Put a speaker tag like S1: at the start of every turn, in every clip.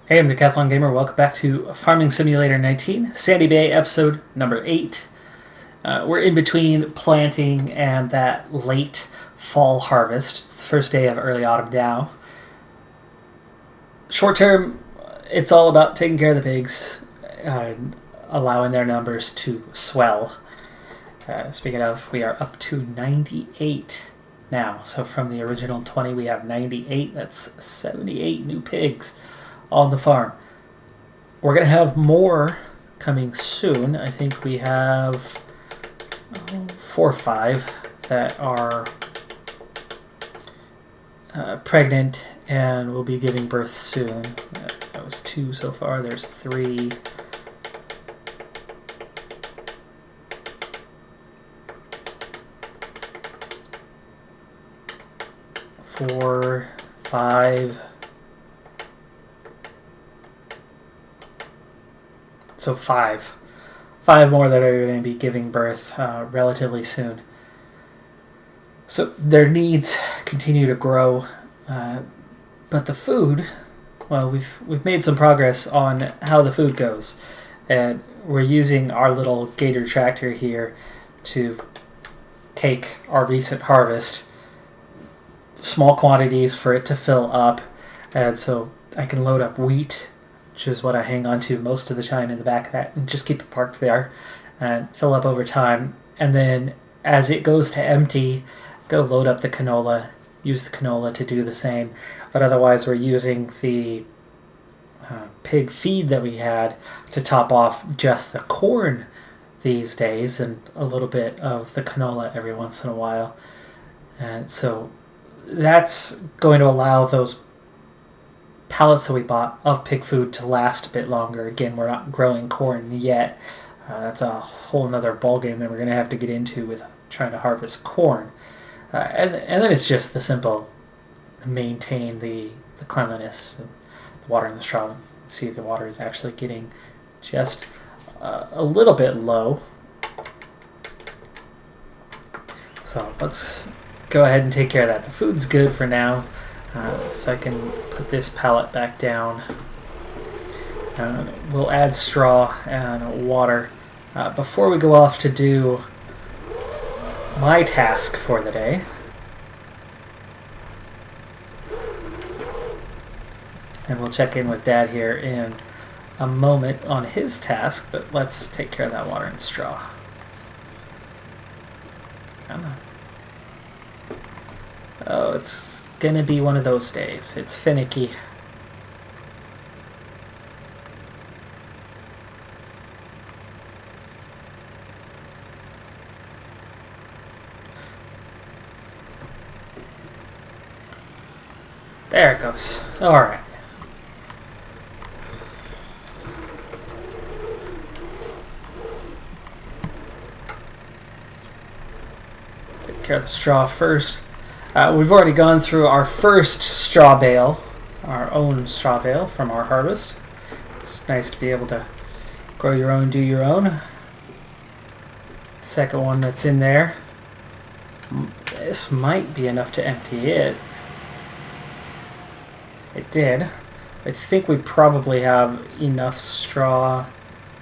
S1: Hey, I'm Decathlon Gamer. Welcome back to Farming Simulator 19, Sandy Bay episode number 8. We're in between planting and that late fall harvest. It's the first day of early autumn now. Short term, it's all about taking care of the pigs and allowing their numbers to swell. Speaking of, we are up to 98 now. So from the original 20, we have 98. That's 78 new pigs on the farm. We're going to have more coming soon. I think we have 4 or 5 that are pregnant and will be giving birth soon. That was 2 so far. There's 3. 4, 5. So 5 more that are going to be giving birth relatively soon. So their needs continue to grow, but the food, well, we've made some progress on how the food goes, and we're using our little Gator tractor here to take our recent harvest, small quantities for it to fill up, and so I can load up wheat, which is what I hang on to most of the time in the back of that, and just keep it parked there and fill up over time. And then as it goes to empty, go load up the canola, use the canola to do the same. But otherwise we're using the pig feed that we had to top off just the corn these days, and a little bit of the canola every once in a while. And so that's going to allow those pallets that we bought of pig food to last a bit longer. Again, we're not growing corn yet. That's a whole nother ballgame that we're going to have to get into with trying to harvest corn. And then it's just the simple maintain the cleanliness, the water in the straw. See, the water is actually getting just a little bit low. So let's go ahead and take care of that. The food's good for now. So I can put this pallet back down. We'll add straw and water before we go off to do my task for the day. And we'll check in with Dad here in a moment on his task, but let's take care of that water and straw. Come on. Oh, it's gonna be one of those days. It's finicky. There it goes. Alright. Take care of the straw first. We've already gone through our first straw bale, our own straw bale from our harvest. It's nice to be able to grow your own, do your own. Second one that's in there. This might be enough to empty it. It did. I think we probably have enough straw.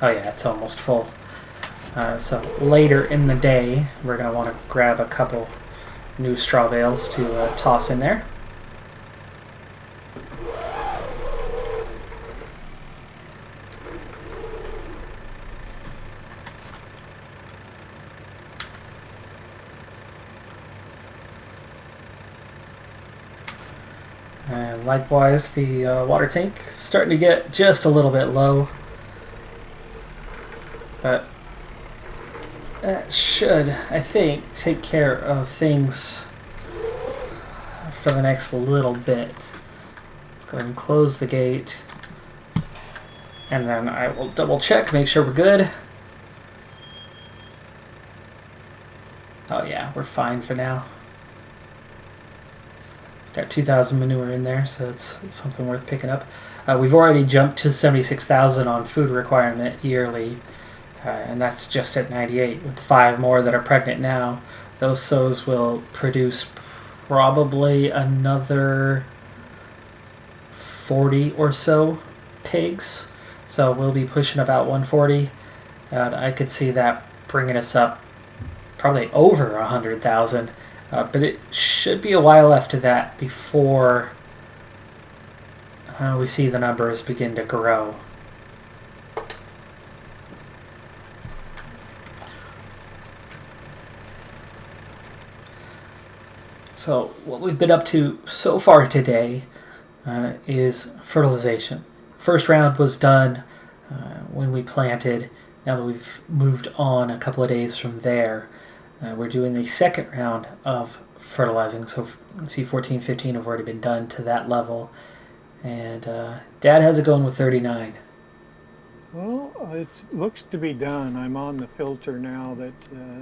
S1: Oh yeah, it's almost full. So later in the day, we're going to want to grab a couple new straw bales to toss in there. And likewise, the water tank is starting to get just a little bit low, but that should, I think, take care of things for the next little bit. Let's go ahead and close the gate, and then I will double check, make sure we're good. Oh yeah, we're fine for now. Got 2,000 manure in there, so it's something worth picking up. We've already jumped to 76,000 on food requirement yearly. And that's just at 98. With the 5 more that are pregnant now, those sows will produce probably another 40 or so kegs, so we'll be pushing about 140. And I could see that bringing us up probably over 100,000. But it should be a while after that before we see the numbers begin to grow. So what we've been up to so far today is fertilization. First round was done when we planted. Now that we've moved on a couple of days from there, we're doing the second round of fertilizing. So let's see, 14, 15 have already been done to that level. And Dad has it going with 39.
S2: Well, it looks to be done. I'm on the filter now that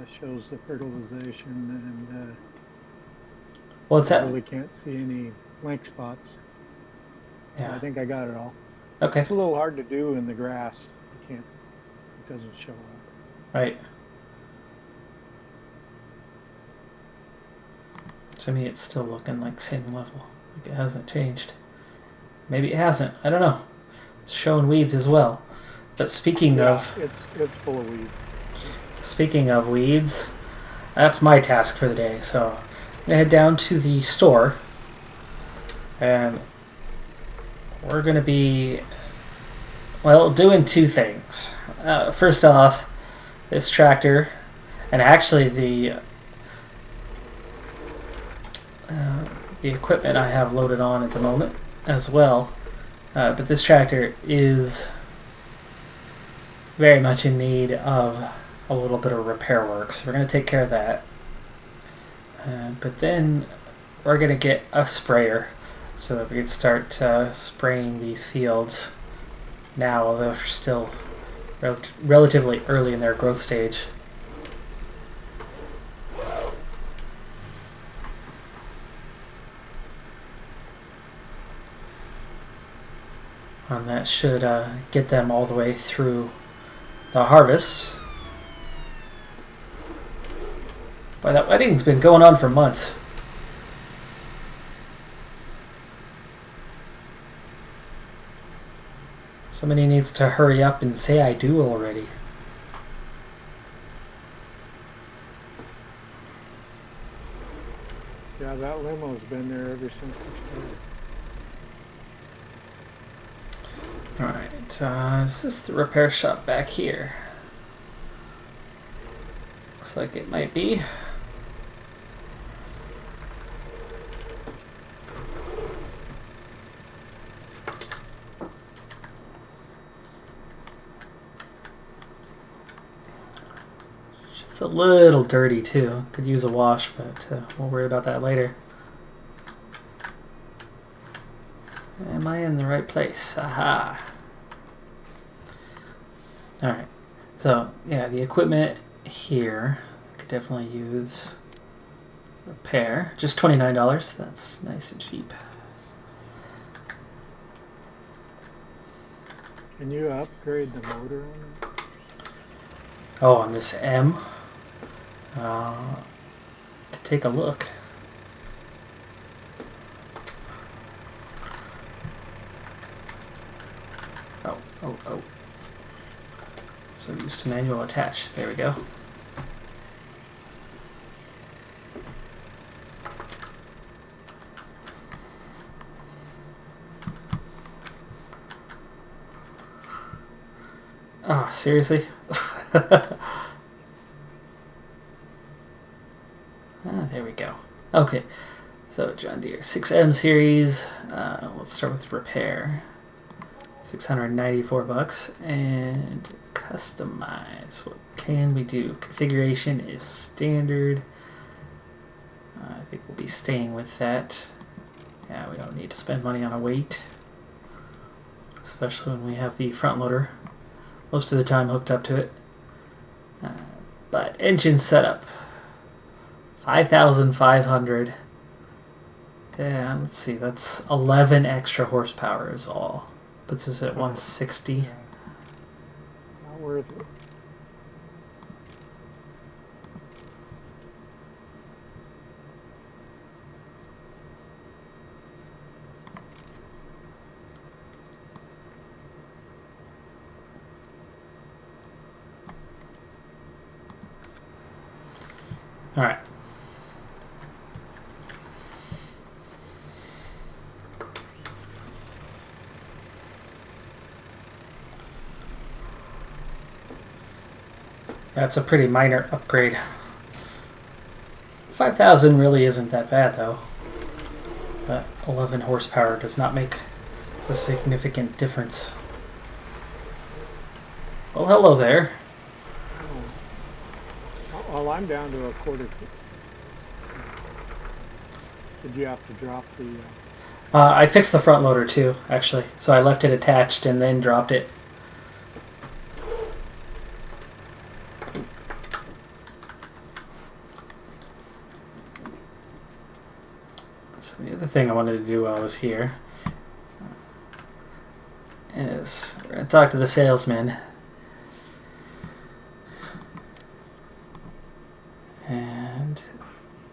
S2: shows the fertilization, and
S1: Well, it's
S2: I
S1: at
S2: really can't see any blank spots.
S1: yeah.
S2: I think I got it all.
S1: Okay.
S2: It's a little hard to do in the grass. You can't. It doesn't show up.
S1: Right. To me, it's still looking like same level. Like it hasn't changed. Maybe it hasn't. I don't know. It's showing weeds as well. But speaking of...
S2: It's full of weeds.
S1: Speaking of weeds, that's my task for the day. So I'm going to head down to the store. And we're going to be, well, doing two things. First off, this tractor, and actually the equipment I have loaded on at the moment as well. But this tractor is very much in need of a little bit of repair work, so we're going to take care of that. But then we're going to get a sprayer so that we can start spraying these fields now, although they're still relatively early in their growth stage. And that should get them all the way through the harvest. Boy, that wedding's been going on for months. Somebody needs to hurry up and say I do already.
S2: Yeah, that limo's been there ever since we started.
S1: Alright, is this the repair shop back here? Looks like it might be. It's a little dirty too. Could use a wash, but we'll worry about that later. Am I in the right place? Aha! Alright, so yeah, the equipment here could definitely use repair. Just $29, that's nice and cheap.
S2: Can you upgrade the motor on it?
S1: Oh, on this M? To take a look. Oh. So used to manual attach. There we go. Oh, seriously? There we go. Okay, so John Deere 6M series. Let's start with repair. $694 and customize. What can we do? Configuration is standard. I think we'll be staying with that. Yeah, we don't need to spend money on a weight, especially when we have the front loader most of the time hooked up to it. But engine setup, 5,500. And let's see, that's 11 extra horsepower is all. Puts us at 160.
S2: Not worth it.
S1: Alright. That's a pretty minor upgrade. 5,000 really isn't that bad, though. But 11 horsepower does not make a significant difference. Well, hello there.
S2: Well, I'm down to a quarter. Did you have to drop the...
S1: I fixed the front loader, too, actually. So I left it attached and then dropped it. The other thing I wanted to do while I was here is we're going to talk to the salesman. And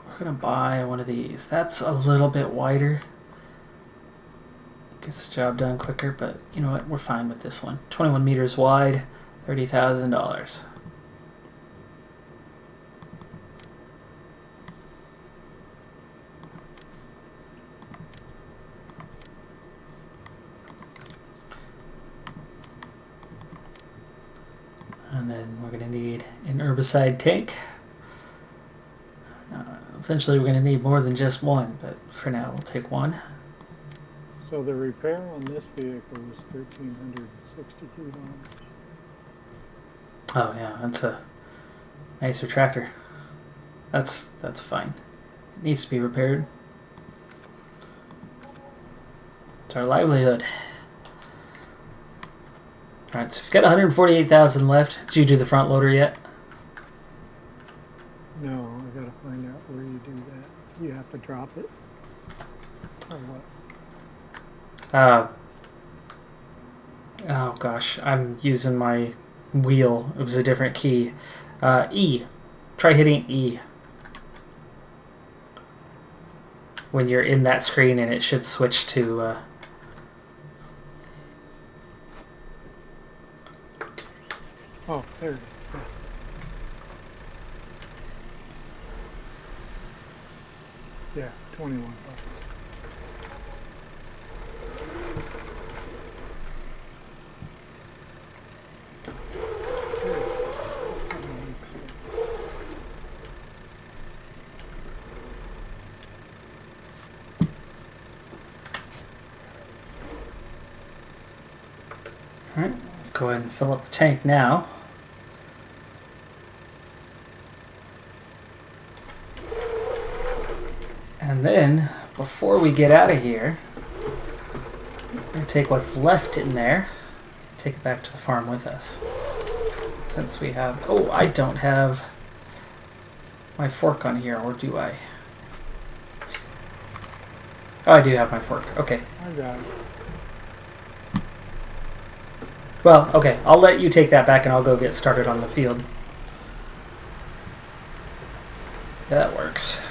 S1: we're going to buy one of these. That's a little bit wider. Gets the job done quicker, but you know what? We're fine with this one. 21 meters wide, $30,000. And then we're going to need an herbicide tank. Eventually we're going to need more than just one, but for now we'll take one.
S2: So the repair on this vehicle was $1,362.
S1: Oh yeah, that's a nicer tractor. That's fine. It needs to be repaired. It's our livelihood. Alright, so we've got 148,000 left. Did you do the front loader yet?
S2: No, I gotta find out where you do that. You have to drop it? Or what?
S1: Oh gosh, I'm using my wheel. It was a different key. E. Try hitting E. When you're in that screen, and it should switch to...
S2: Oh, there it is. Yeah, 21 bucks.
S1: Alright, go ahead and fill up the tank now. And then, before we get out of here, we're going to take what's left in there, take it back to the farm with us. Since we have... Oh, I don't have my fork on here, or do I? Oh, I do have my fork. Okay.
S2: I got it.
S1: Well, okay. I'll let you take that back, and I'll go get started on the field. That works.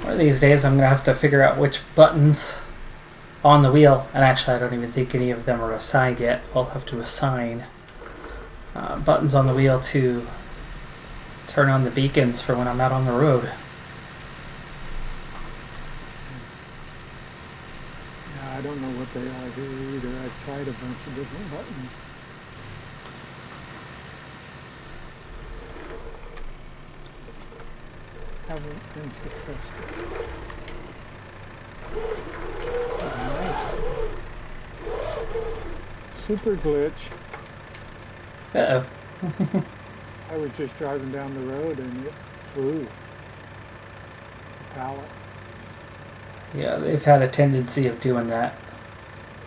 S1: One of these days I'm going to have to figure out which buttons on the wheel, and actually I don't even think any of them are assigned yet. I'll have to assign buttons on the wheel to turn on the beacons for when I'm out on the road.
S2: Yeah, I don't know what they are here either. I've tried a bunch of different buttons. Haven't been successful. Nice. Super glitch.
S1: Uh-oh.
S2: I was just driving down the road and it flew. The pallet.
S1: Yeah, they've had a tendency of doing that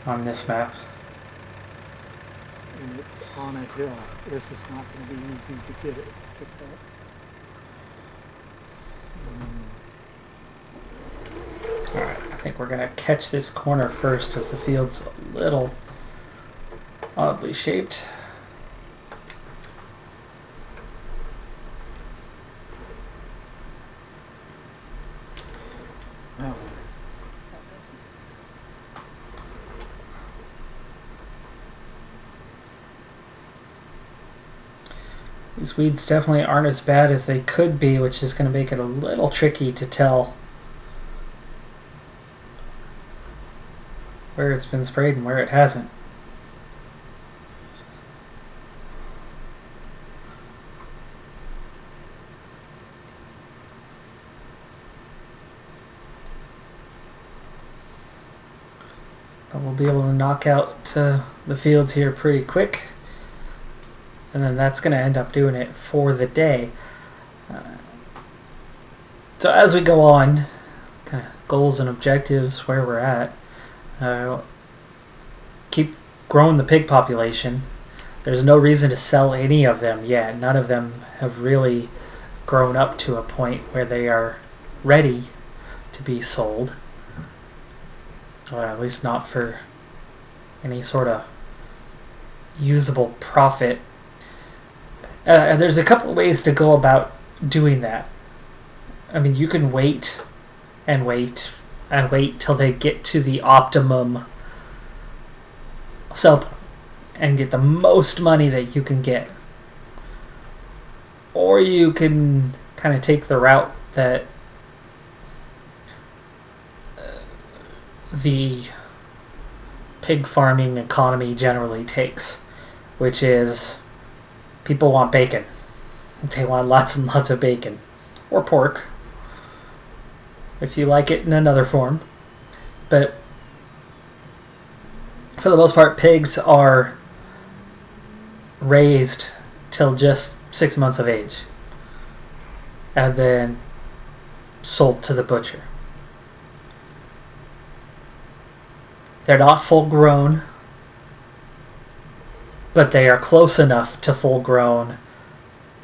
S1: on this map.
S2: And it's on a hill. This is not going to be easy to get it picked up.
S1: Alright, I think we're going to catch this corner first as the field's a little oddly shaped.
S2: Oh.
S1: These weeds definitely aren't as bad as they could be, which is going to make it a little tricky to tell where it's been sprayed and where it hasn't. But we'll be able to knock out the fields here pretty quick. And then that's going to end up doing it for the day. So as we go on, kind of goals and objectives, where we're at, keep growing the pig population. There's no reason to sell any of them yet. None of them have really grown up to a point where they are ready to be sold. Or at least not for any sort of usable profit. There's a couple of ways to go about doing that. I mean, you can wait and wait and wait till they get to the optimum sell point and get the most money that you can get. Or you can kind of take the route that the pig farming economy generally takes, which is people want bacon. They want lots and lots of bacon. Or pork, if you like it in another form. But for the most part, pigs are raised till just 6 months of age and then sold to the butcher. They're not full grown, but they are close enough to full grown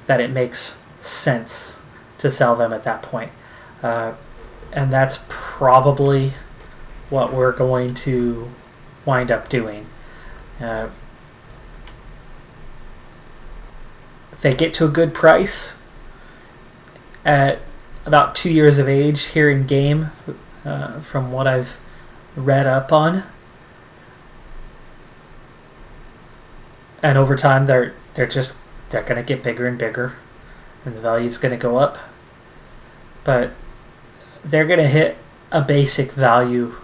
S1: that it makes sense to sell them at that point. And that's probably what we're going to wind up doing. If they get to a good price at about 2 years of age here in game, from what I've read up on, and over time they're going to get bigger and bigger, and the value's going to go up. But they're going to hit a basic value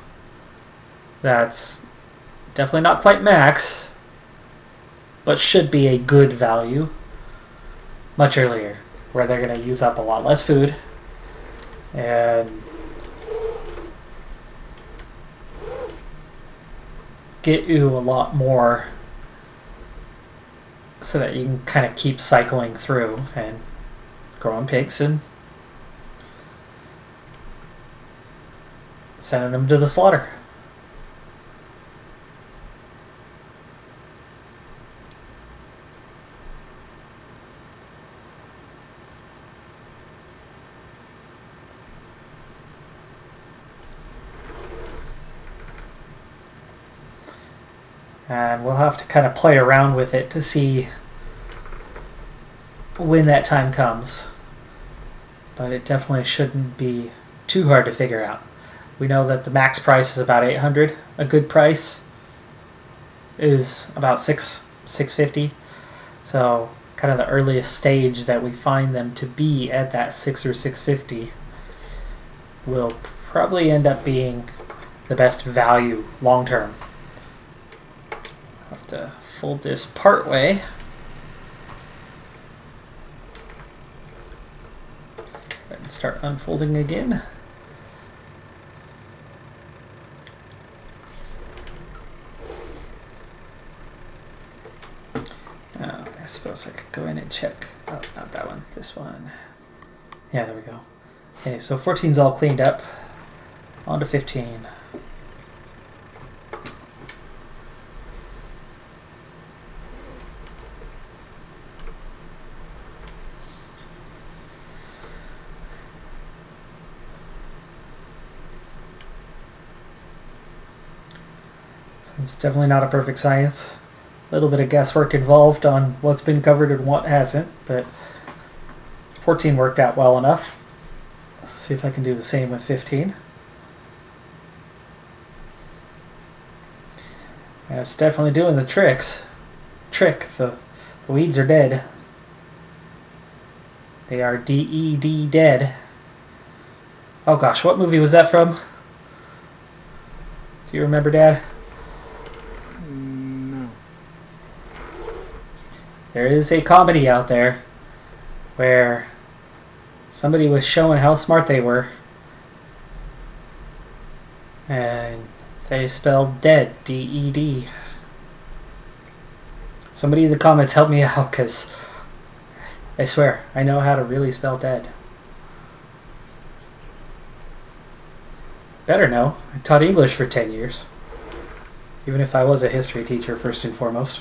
S1: that's definitely not quite max, but should be a good value much earlier, where they're going to use up a lot less food and get you a lot more, so that you can kind of keep cycling through and growing pigs and sending them to the slaughter. And we'll have to kind of play around with it to see when that time comes. But it definitely shouldn't be too hard to figure out. We know that the max price is about 800. A good price is about $650. So kind of the earliest stage that we find them to be at that $6 or $650 will probably end up being the best value long term. Have to fold this part way. And start unfolding again. I suppose I could go in and check. Oh, not that one. This one. Yeah, there we go. Okay, so 14's all cleaned up. On to 15. It's definitely not a perfect science. A little bit of guesswork involved on what's been covered and what hasn't, but 14 worked out well enough. Let's see if I can do the same with 15. Yeah, it's definitely doing the trick. The weeds are dead. They are DED dead. Oh gosh, what movie was that from? Do you remember, Dad?
S2: No.
S1: There is a comedy out there where somebody was showing how smart they were. And they spelled dead, DED. Somebody in the comments help me out, because I swear, I know how to really spell dead. Better know. I taught English for 10 years. Even if I was a history teacher, first and foremost.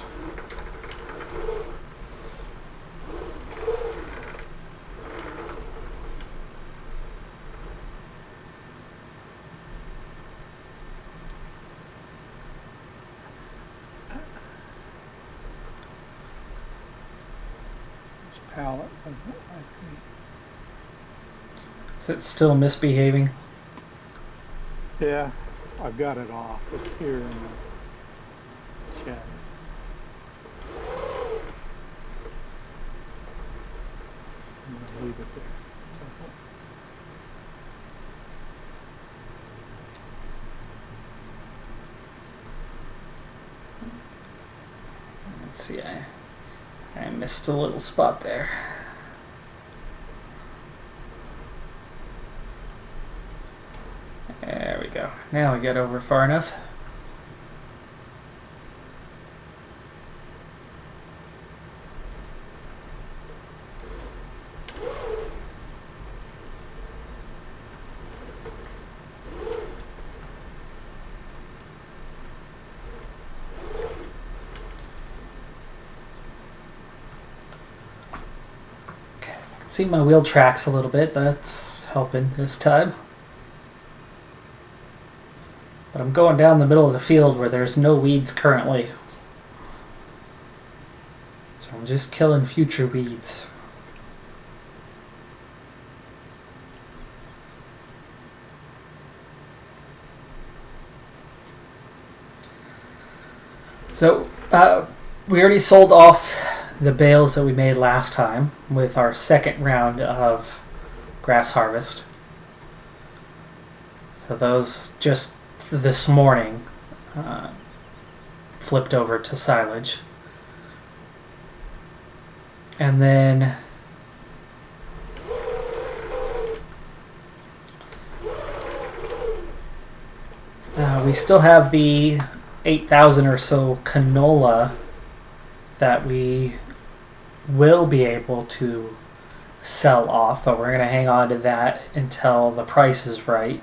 S2: This palette doesn't like me.
S1: Is it still misbehaving?
S2: Yeah, I've got it off. It's here in the chat. I'm going to leave it there.
S1: Let's see, I missed a little spot there. There we go. Now we get over far enough. Okay, I can see my wheel tracks a little bit. That's helping this time. But I'm going down the middle of the field where there's no weeds currently. So I'm just killing future weeds. So we already sold off the bales that we made last time with our second round of grass harvest. So those just this morning flipped over to silage. And then we still have the 8,000 or so canola that we will be able to sell off, but we're going to hang on to that until the price is right.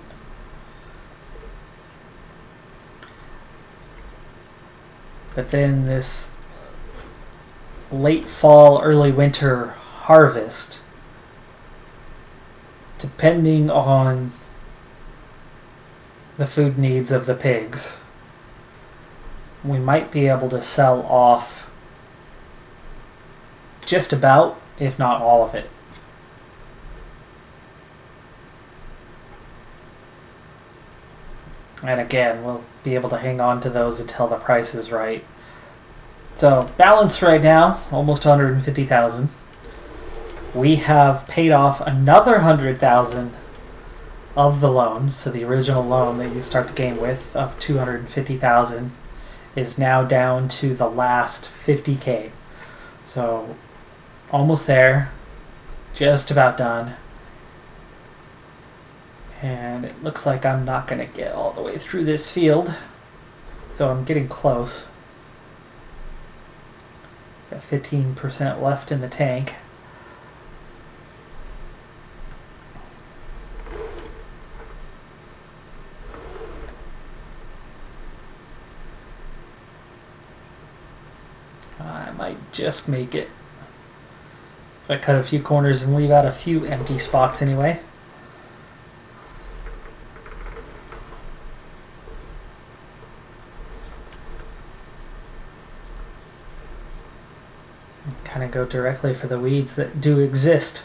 S1: But then this late fall, early winter harvest, depending on the food needs of the pigs, we might be able to sell off just about, if not all of it. And again, we'll be able to hang on to those until the price is right. So, balance right now, almost 150,000. We have paid off another 100,000 of the loan. So the original loan that you start the game with of 250,000 is now down to the last 50K. So, almost there. Just about done. And it looks like I'm not going to get all the way through this field, though I'm getting close. Got 15% left in the tank. I might just make it. If I cut a few corners and leave out a few empty spots anyway. Kind of go directly for the weeds that do exist.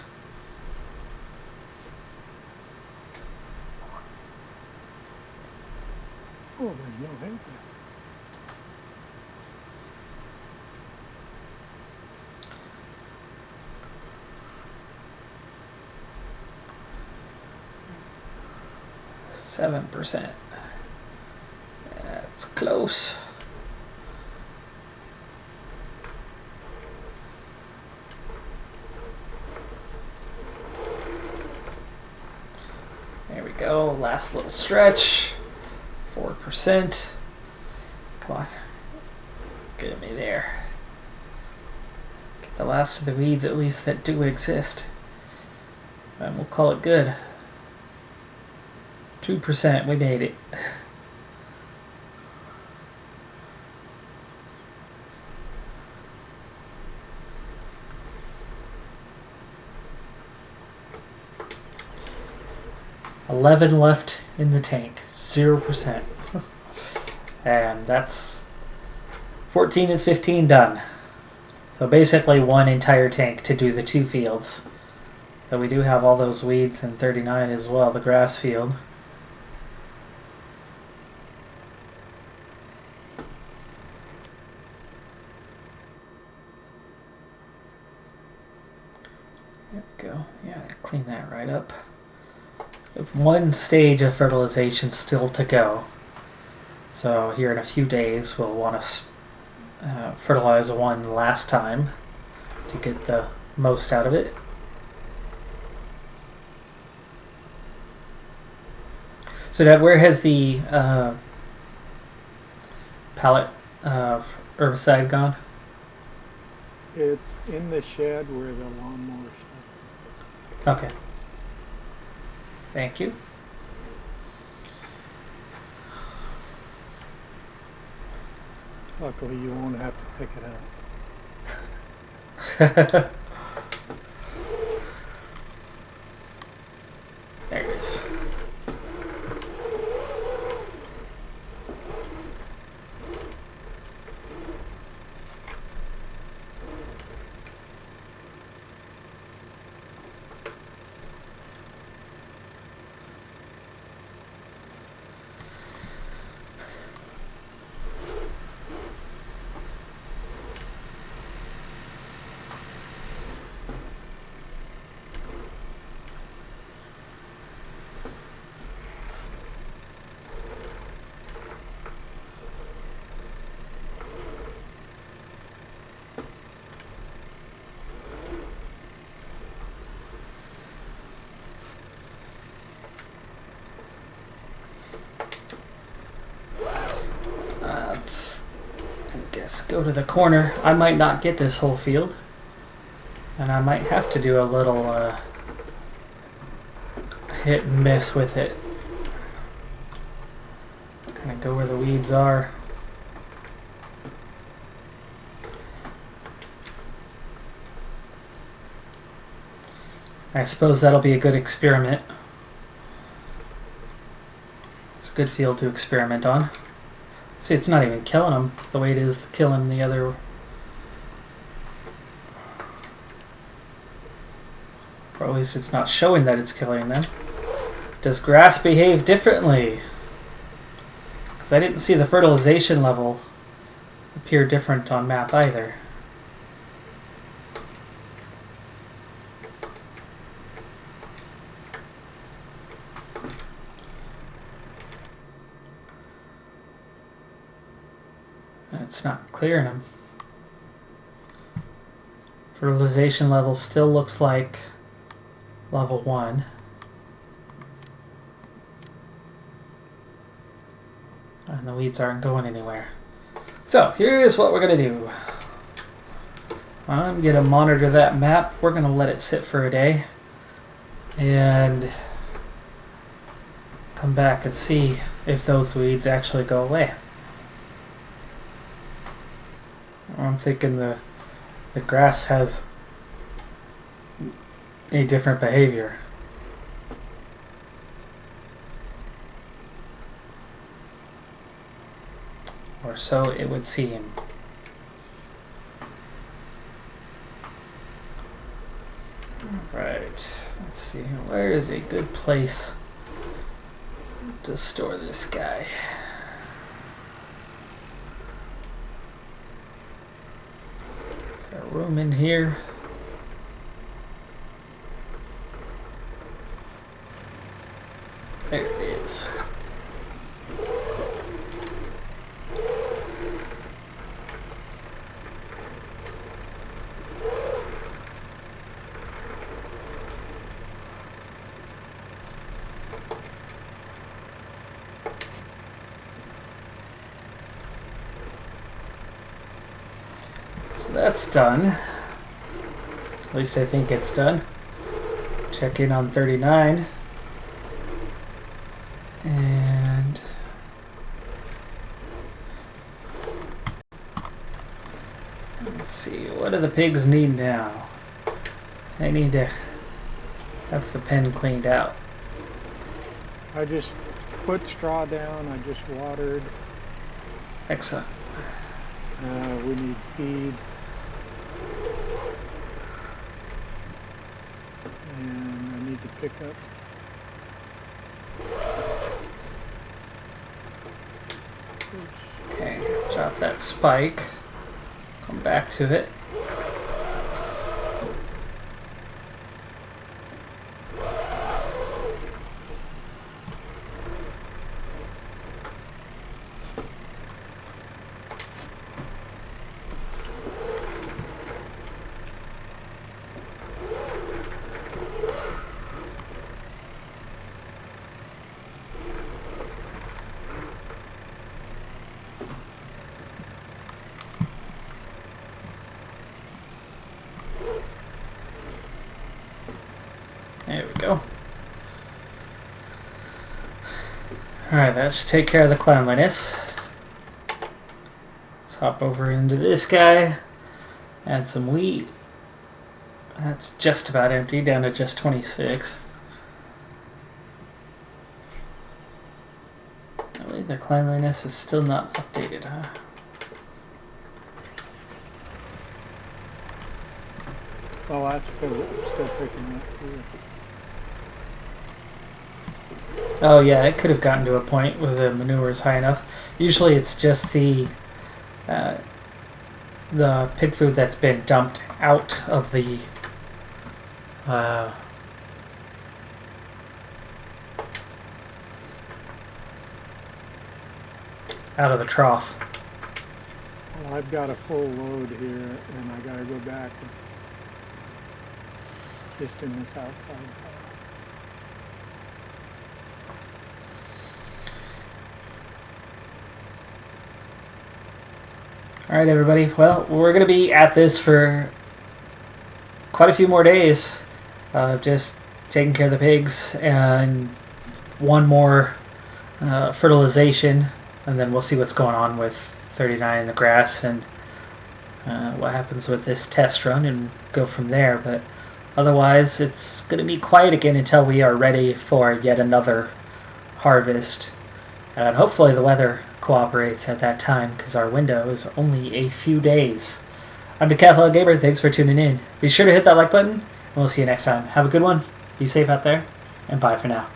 S2: Oh, there's no hay
S1: 7%. That's close. There we go. Last little stretch. 4%. Come on. Get me there. Get the last of the weeds at least that do exist. And we'll call it good. 2%. We made it. $11 left in the tank, 0%. And that's 14 and 15 done. So basically one entire tank to do the 2 fields. But we do have all those weeds in 39 as well, the grass field. There we go. Yeah, clean that right up. One stage of fertilization still to go. So here in a few days we'll want to fertilize one last time to get the most out of it. So Dad, where has the pallet of herbicide gone?
S2: It's in the shed where the lawnmower is.
S1: Okay. Thank you.
S2: Luckily, you won't have to pick it up.
S1: There it is. Go to the corner. I might not get this whole field, and I might have to do a little hit and miss with it. Kind of go where the weeds are. I suppose that'll be a good experiment. It's a good field to experiment on. See, it's not even killing them the way it is killing the other. Or at least it's not showing that it's killing them. Does grass behave differently? Because I didn't see the fertilization level appear different on map either. It's not clearing them. Fertilization level still looks like level 1. And the weeds aren't going anywhere. So here's what we're going to do. I'm going to monitor that map. We're going to let it sit for a day. And come back and see if those weeds actually go away. I'm thinking the grass has a different behavior. Or so it would seem. Right, let's see, where is a good place to store this guy? Room in here. There it is. So that's done. At least I think it's done. Check in on 39. And let's see, what do the pigs need now? They need to have the pen cleaned out.
S2: I just put straw down. I just watered.
S1: Excellent.
S2: We need feed. And I need to pick up.
S1: Okay, drop that spike. Come back to it. There we go. Alright, that should take care of the cleanliness. Let's hop over into this guy. Add some wheat. That's just about empty, down to just 26. I believe the cleanliness is still not updated, huh?
S2: Oh, that's because I'm still picking up here.
S1: Oh yeah, it could have gotten to a point where the manure is high enough. Usually it's just the pig food that's been dumped out of the out of the trough.
S2: Well, I've got a full load here, and I got to go back just in this outside part.
S1: Alright everybody, well, we're going to be at this for quite a few more days. Just taking care of the pigs and one more fertilization, and then we'll see what's going on with 39 in the grass and what happens with this test run and go from there. But otherwise, it's going to be quiet again until we are ready for yet another harvest. And hopefully the weather cooperates at that time, because our window is only a few days. I'm Decathlon Gamer, thanks for tuning in. Be sure to hit that like button, and we'll see you next time. Have a good one, be safe out there, and bye for now.